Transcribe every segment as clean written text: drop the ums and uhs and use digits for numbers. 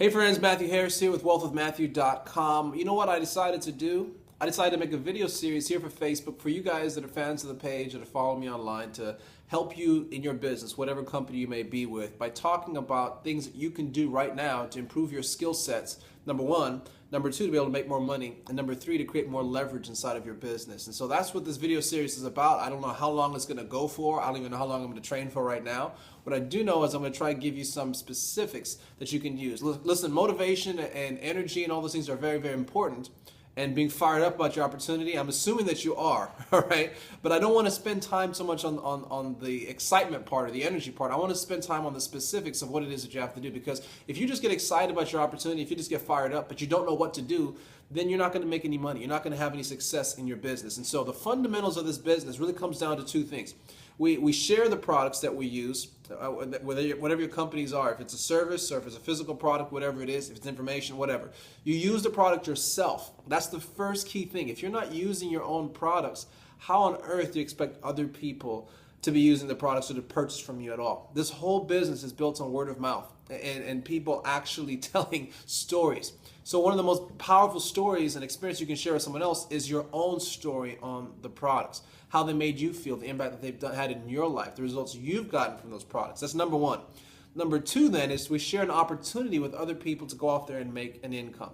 Hey friends, Matthew Harris here with wealthwithmatthew.com. You know what I decided to do? I decided to make a video series here for Facebook for you guys that are fans of the page, that are following me online, to help you in your business, whatever company you may be with, by talking about things that you can do right now to improve your skill sets, number one. Number two, to be able to make more money. And number three, to create more leverage inside of your business. And so that's what this video series is about. I don't know how long it's going to go for. I don't even know how long I'm going to train for right now. What I do know is I'm going to try and give you some specifics that you can use. Listen, motivation and energy and all those things are very, very important. And being fired up about your opportunity, I'm assuming that you are, all right? But I don't want to spend time so much on the excitement part or the energy part. I want to spend time on the specifics of what it is that you have to do. Because if you just get excited about your opportunity, if you just get fired up, but you don't know what to do, then you're not going to make any money. You're not going to have any success in your business. And so the fundamentals of this business really comes down to two things. We share the products that we use, whatever your companies are, if it's a service or if it's a physical product, whatever it is, if it's information, whatever. You use the product yourself. That's the first key thing. If you're not using your own products, how on earth do you expect other people to be using the products or to purchase from you at all? This whole business is built on word of mouth and people actually telling stories. So one of the most powerful stories and experience you can share with someone else is your own story on the products, how they made you feel, the impact that they've had in your life, the results you've gotten from those products. That's number one. Number two then is we share an opportunity with other people to go off there and make an income.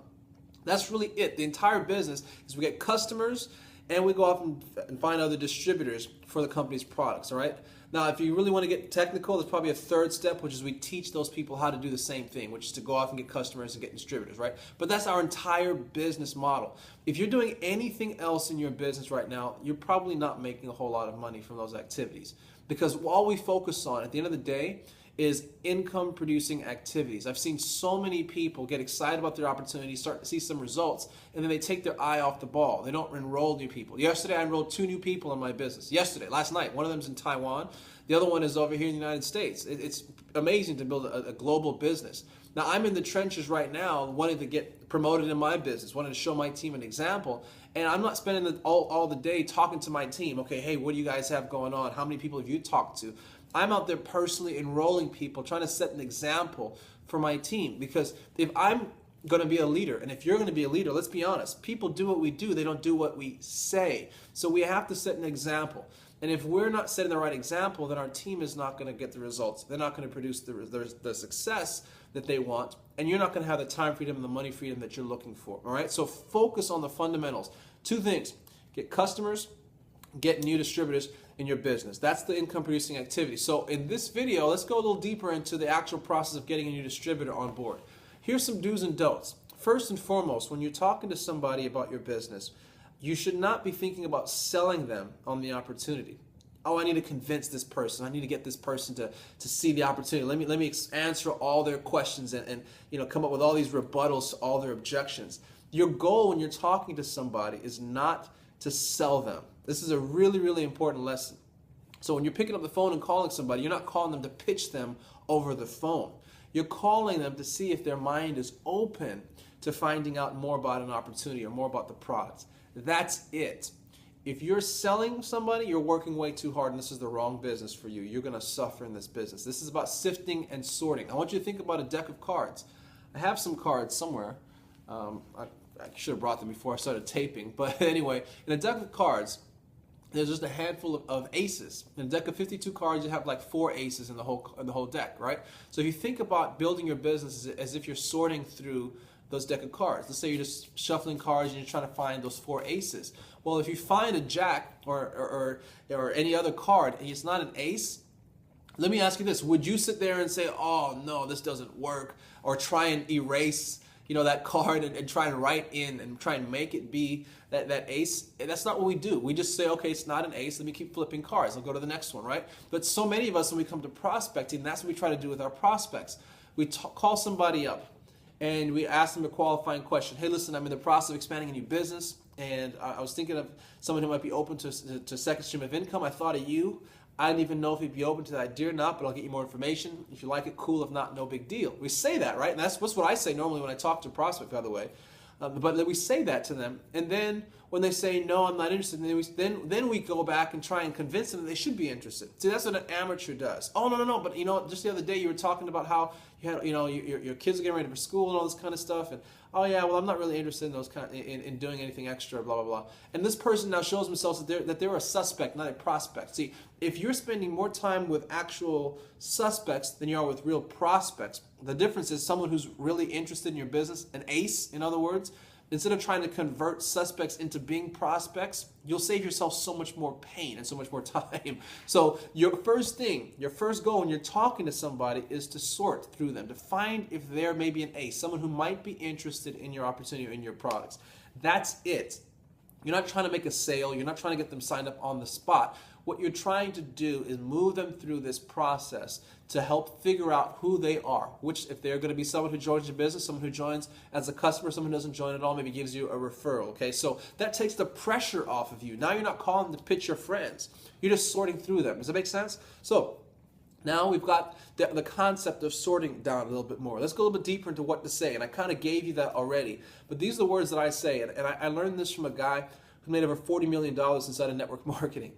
That's really it. The entire business is we get customers and we go off and find other distributors for the company's products, all right? Now, if you really want to get technical, there's probably a third step, which is we teach those people how to do the same thing, which is to go off and get customers and get distributors, right? But that's our entire business model. If you're doing anything else in your business right now, you're probably not making a whole lot of money from those activities. Because all we focus on at the end of the day is income producing activities. I've seen so many people get excited about their opportunity, start to see some results, and then they take their eye off the ball. They don't enroll new people. Yesterday, I enrolled 2 new people in my business. Last night. One of them is in Taiwan. The other one is over here in the United States. It's amazing to build a global business. Now, I'm in the trenches right now wanting to get promoted in my business, wanting to show my team an example, and I'm not spending all the day talking to my team. Okay, hey, what do you guys have going on? How many people have you talked to? I'm out there personally enrolling people, trying to set an example for my team. Because if I'm going to be a leader, and if you're going to be a leader, let's be honest, people do what we do, they don't do what we say. So we have to set an example. And if we're not setting the right example, then our team is not going to get the results. They're not going to produce the success that they want, and you're not going to have the time freedom and the money freedom that you're looking for. All right? So focus on the fundamentals. 2 things: get customers, get new distributors in your business. That's the income producing activity. So in this video, let's go a little deeper into the actual process of getting a new distributor on board. Here's some do's and don'ts. First and foremost, when you're talking to somebody about your business, you should not be thinking about selling them on the opportunity. Oh, I need to convince this person. I need to get this person to see the opportunity. Let me answer all their questions and come up with all these rebuttals to all their objections. Your goal when you're talking to somebody is not to sell them. This is a really, really important lesson. So when you're picking up the phone and calling somebody, you're not calling them to pitch them over the phone. You're calling them to see if their mind is open to finding out more about an opportunity or more about the product. That's it. If you're selling somebody, you're working way too hard, and this is the wrong business for you. You're going to suffer in this business. This is about sifting and sorting. I want you to think about a deck of cards. I have some cards somewhere. I should have brought them before I started taping. But anyway, in a deck of cards, there's just a handful of aces. In a deck of 52 cards, you have like 4 aces in the whole deck, right? So if you think about building your business as if you're sorting through those deck of cards. Let's say you're just shuffling cards and you're trying to find those 4 aces. Well, if you find a jack or any other card and it's not an ace, let me ask you this. Would you sit there and say, oh, no, this doesn't work, or try and erase that card and try and write in and try and make it be that ace? And that's not what we do. We just say, okay, it's not an ace. Let me keep flipping cards. I'll go to the next one, right? But so many of us, when we come to prospecting, that's what we try to do with our prospects. We call somebody up and we ask them a qualifying question. Hey, listen, I'm in the process of expanding a new business, and I was thinking of someone who might be open to second stream of income. I thought of you. I didn't even know if you'd be open to that idea or not, but I'll get you more information. If you like it, cool. If not, no big deal. We say that, right? And that's what I say normally when I talk to a prospect, by the way. But we say that to them, and then when they say, no, I'm not interested, then we go back and try and convince them that they should be interested. See, that's what an amateur does. Oh, no, but just the other day you were talking about how you had, your kids are getting ready for school and all this kind of stuff, and oh yeah, well I'm not really interested in those in doing anything extra, blah blah blah. And this person now shows themselves that they're a suspect, not a prospect. See, if you're spending more time with actual suspects than you are with real prospects, the difference is someone who's really interested in your business, an ace, in other words. Instead of trying to convert suspects into being prospects, you'll save yourself so much more pain and so much more time. So your first goal when you're talking to somebody is to sort through them, to find if they're maybe an ace, someone who might be interested in your opportunity or in your products. That's it. You're not trying to make a sale. You're not trying to get them signed up on the spot. What you're trying to do is move them through this process to help figure out who they are, which if they're going to be someone who joins your business, someone who joins as a customer, someone who doesn't join at all, maybe gives you a referral, okay? So that takes the pressure off of you. Now you're not calling to pitch your friends. You're just sorting through them. Does that make sense? So now we've got the concept of sorting down a little bit more. Let's go a little bit deeper into what to say, and I kind of gave you that already. But these are the words that I say, and I learned this from a guy who made over $40 million inside of network marketing.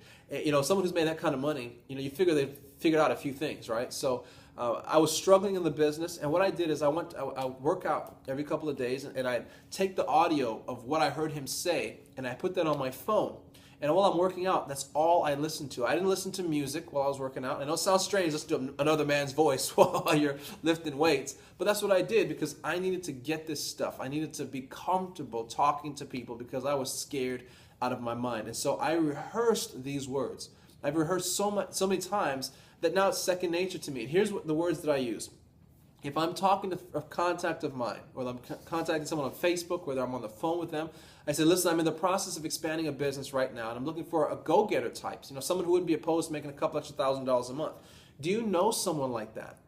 Someone who's made that kind of money, you figure they've figured out a few things, right? So I was struggling in the business, and what I did is I work out every couple of days, and I take the audio of what I heard him say, and I put that on my phone. And while I'm working out, that's all I listened to. I didn't listen to music while I was working out. I know it sounds strange, listen to another man's voice while you're lifting weights, but that's what I did because I needed to get this stuff. I needed to be comfortable talking to people because I was scared out of my mind. And so I rehearsed these words. I've rehearsed so many times that now it's second nature to me. And here's the words that I use. If I'm talking to a contact of mine, or I'm contacting someone on Facebook, whether I'm on the phone with them, I say, listen, I'm in the process of expanding a business right now, and I'm looking for a go-getter type, someone who wouldn't be opposed to making a couple extra $1,000s a month. Do you know someone like that?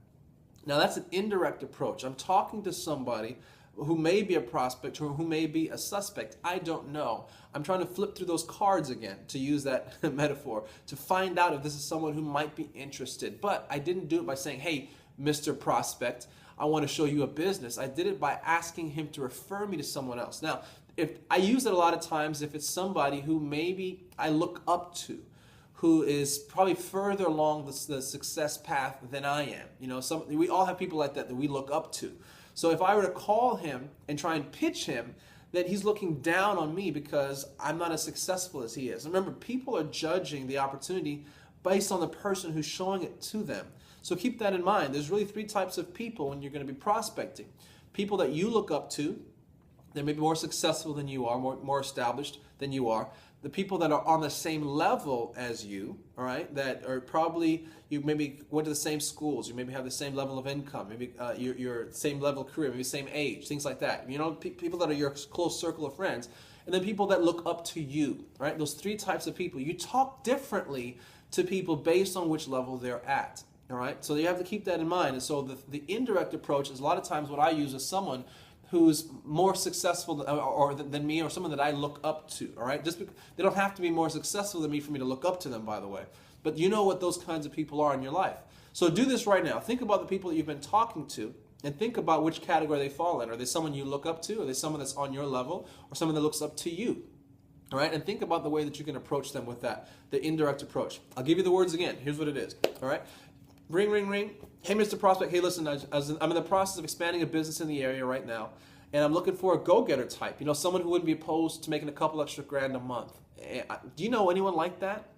Now, that's an indirect approach. I'm talking to somebody who may be a prospect or who may be a suspect. I don't know. I'm trying to flip through those cards again, to use that metaphor, to find out if this is someone who might be interested. But I didn't do it by saying, hey, Mr. Prospect, I want to show you a business. I did it by asking him to refer me to someone else. Now, if I use it a lot of times if it's somebody who maybe I look up to, who is probably further along the success path than I am. We all have people like that we look up to. So if I were to call him and try and pitch him, that he's looking down on me because I'm not as successful as he is. Remember, people are judging the opportunity based on the person who's showing it to them. So keep that in mind. There's really three types of people when you're going to be prospecting. People that you look up to, they may be more successful than you are, more established than you are. The people that are on the same level as you, all right, that are probably, you maybe went to the same schools, you maybe have the same level of income, maybe your same level of career, maybe same age, things like that. People that are your close circle of friends, and then people that look up to you, all right? Those three types of people. You talk differently to people based on which level they're at, all right? So you have to keep that in mind. And so the indirect approach is a lot of times what I use is someone who's more successful than me, or someone that I look up to, all right? They don't have to be more successful than me for me to look up to them, by the way. But you know what those kinds of people are in your life. So do this right now. Think about the people that you've been talking to, and think about which category they fall in. Are they someone you look up to? Are they someone that's on your level, or someone that looks up to you? All right, and think about the way that you can approach them with that, the indirect approach. I'll give you the words again. Here's what it is, all right? Ring, ring, ring. Hey, Mr. Prospect. Hey, listen, I'm in the process of expanding a business in the area right now, and I'm looking for a go-getter type, someone who wouldn't be opposed to making a couple extra grand a month. Do you know anyone like that?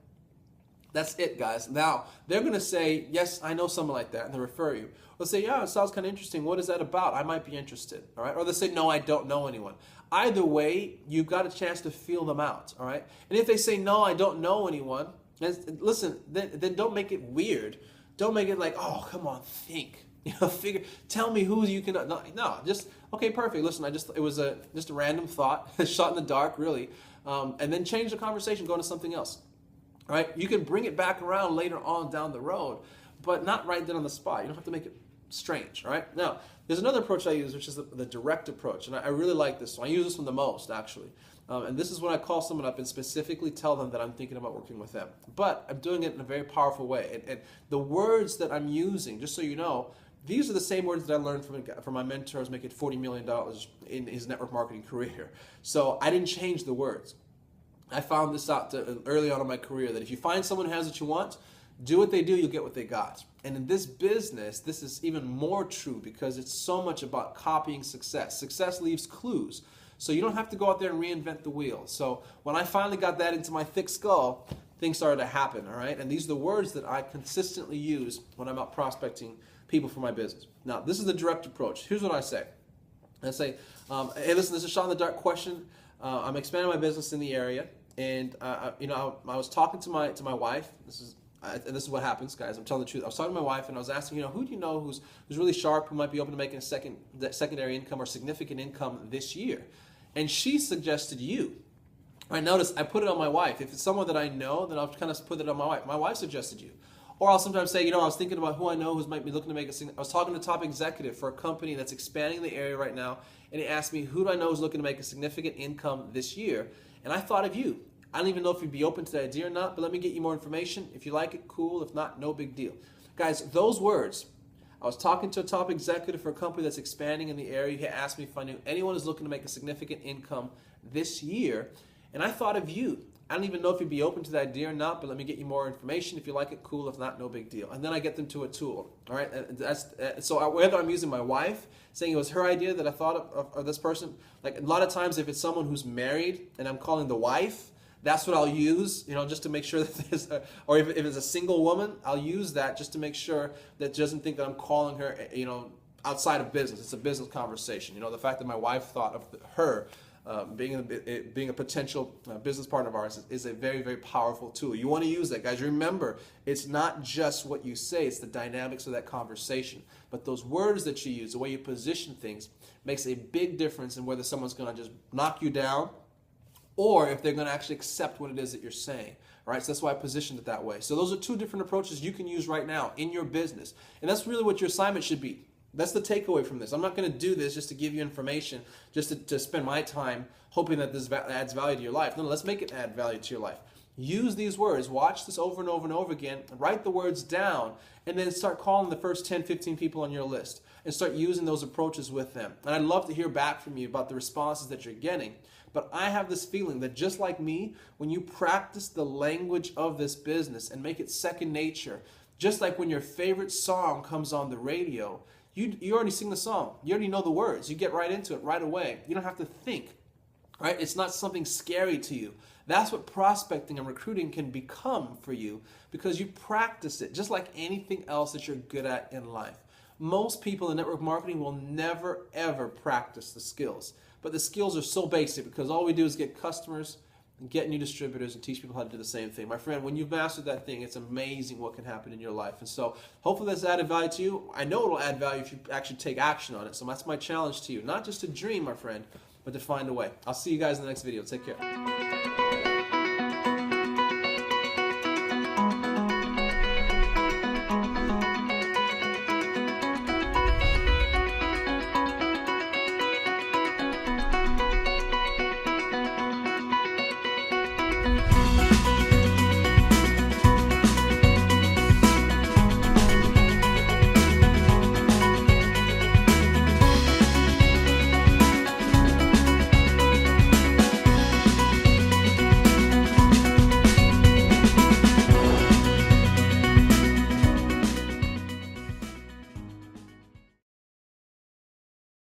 That's it, guys. Now, they're going to say, yes, I know someone like that, and they'll refer you. They'll say, yeah, it sounds kind of interesting. What is that about? I might be interested, all right? Or they'll say, no, I don't know anyone. Either way, you've got a chance to feel them out, all right? And if they say, no, I don't know anyone, listen, then don't make it weird. Don't make it like, oh, come on, think. Tell me who you can. No, just okay, perfect. Listen, it was just a random thought, shot in the dark, really, and then change the conversation, go to something else. All right, you can bring it back around later on down the road, but not right then on the spot. You don't have to make it strange. All right. Now, there's another approach I use, which is the direct approach, and I really like this. So I use this one the most, actually. And this is when I call someone up and specifically tell them that I'm thinking about working with them. But I'm doing it in a very powerful way. And the words that I'm using, just so you know, these are the same words that I learned from my mentor who's making $40 million in his network marketing career. So I didn't change the words. I found this out early on in my career, that if you find someone who has what you want, Do what they do, you'll get what they got. And in this business, this is even more true because it's so much about copying success. Success leaves clues. So you don't have to go out there and reinvent the wheel. So when I finally got that into my thick skull, things started to happen, all right? And these are the words that I consistently use when I'm out prospecting people for my business. Now, this is the direct approach. Here's what I say. I say, hey, listen, this is Shot in the Dark question. I'm expanding my business in the area, and I was talking to my wife. And this is what happens, guys. I'm telling the truth. I was talking to my wife, and I was asking, who do you know who's really sharp, who might be open to making a secondary income or significant income this year? And she suggested you. I noticed I put it on my wife. If it's someone that I know, then I'll kind of put it on my wife. My wife suggested you. Or I'll sometimes say, I was thinking about who I know who might be looking to make I was talking to a top executive for a company that's expanding in the area right now, and he asked me, who do I know who's looking to make a significant income this year? And I thought of you. I don't even know if you'd be open to the idea or not, but let me get you more information. If you like it, cool. If not, no big deal. Guys, those words, I was talking to a top executive for a company that's expanding in the area. He asked me if I knew anyone who's looking to make a significant income this year, and I thought of you. I don't even know if you'd be open to that idea or not, but let me get you more information. If you like it, cool. If not, no big deal. And then I get them to a tool. All right. So whether I'm using my wife, saying it was her idea that I thought of this person, like a lot of times if it's someone who's married and I'm calling the wife, that's what I'll use, just to make sure that there's or if it's a single woman, I'll use that just to make sure that she doesn't think that I'm calling her, outside of business. It's a business conversation. The fact that my wife thought of her being a potential business partner of ours is a very, very powerful tool. You want to use that, guys. Remember, it's not just what you say, it's the dynamics of that conversation. But those words that you use, the way you position things, makes a big difference in whether someone's going to just knock you down or if they're going to actually accept what it is that you're saying. All right, so that's why I positioned it that way. So those are two different approaches you can use right now in your business. And that's really what your assignment should be. That's the takeaway from this. I'm not going to do this just to give you information, just to spend my time hoping that this adds value to your life. No, let's make it add value to your life. Use these words. Watch this over and over and over again. Write the words down, and then start calling the first 10, 15 people on your list and start using those approaches with them. And I'd love to hear back from you about the responses that you're getting. But I have this feeling that just like me, when you practice the language of this business and make it second nature, just like when your favorite song comes on the radio, you already sing the song. You already know the words. You get right into it right away. You don't have to think. Right? It's not something scary to you. That's what prospecting and recruiting can become for you because you practice it, just like anything else that you're good at in life. Most people in network marketing will never, ever practice the skills. But the skills are so basic because all we do is get customers and get new distributors and teach people how to do the same thing. My friend, when you've mastered that thing, it's amazing what can happen in your life. And so hopefully that's added value to you. I know it'll add value if you actually take action on it. So that's my challenge to you. Not just to dream, my friend, but to find a way. I'll see you guys in the next video. Take care.